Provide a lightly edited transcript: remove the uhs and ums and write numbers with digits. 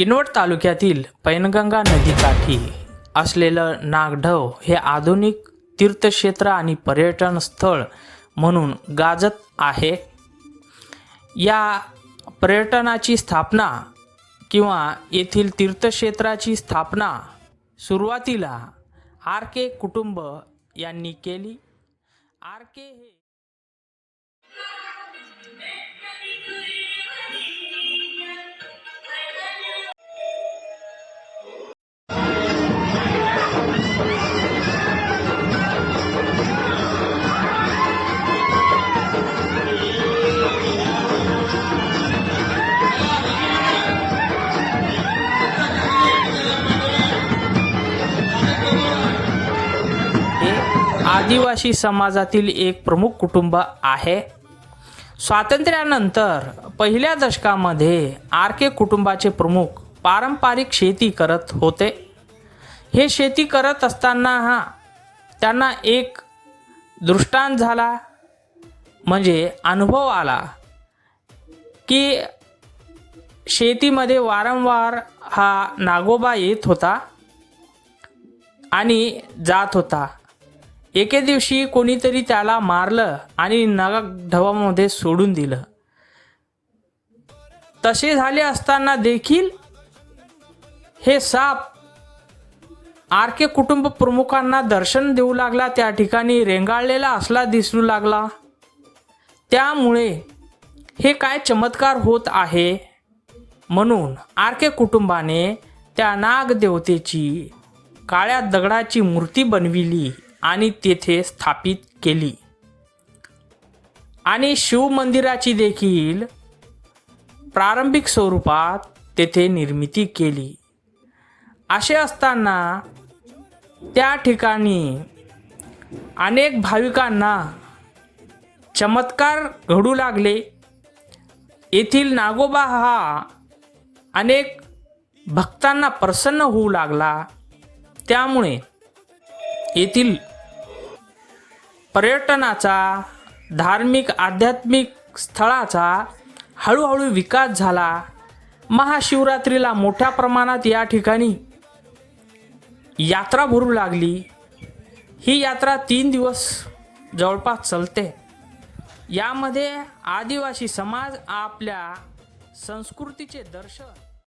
किनवट तालुक्यातील पैनगंगा नदीकाठी असलेलं नागढव हे आधुनिक तीर्थक्षेत्र आणि पर्यटन स्थळ म्हणून गाजत आहे. या पर्यटनाची स्थापना किंवा येथील तीर्थक्षेत्राची स्थापना सुरुवातीला आरके कुटुंब यांनी केली. आरके हे आदिवासी समाजातील एक प्रमुख कुटुंब आहे. स्वातंत्र्यानंतर पहिल्या दशकामध्ये आरके कुटुंबाचे प्रमुख पारंपरिक शेती करत होते. हे शेती करत असताना त्यांना एक दृष्टांत झाला, म्हणजे अनुभव आला की शेतीमध्ये वारंवार हा नागोबा येत होता आणि जात होता. एके दिवशी कोणीतरी त्याला मारलं आणि नागढवामध्ये सोडून दिलं. तसे झाले असताना देखील हे साप आरके कुटुंब प्रमुखांना दर्शन देऊ लागला. त्या ठिकाणी रेंगाळलेला असला दिसू लागला. त्यामुळे हे काय चमत्कार होत आहे म्हणून आरके कुटुंबाने त्या नागदेवतेची काळ्या दगडाची मूर्ती बनविली आणि तेथे स्थापित केली आणि शिव मंदिराची देखील प्रारंभिक स्वरूपात तेथे निर्मिती केली. असे असताना त्या ठिकाणी अनेक भाविकांना चमत्कार घडू लागले. येथील नागोबा हा अनेक भक्तांना प्रसन्न होऊ लागला. त्यामुळे येथील पर्यटनाचा, धार्मिक आध्यात्मिक स्थळाचा हळूहळू विकास झाला. महाशिवरात्रीला मोठ्या प्रमाणात या ठिकाणी यात्रा भरू लागली. ही यात्रा 3 दिवस जवळपास चालते. यामध्ये आदिवासी समाज आपल्या संस्कृतीचे दर्शन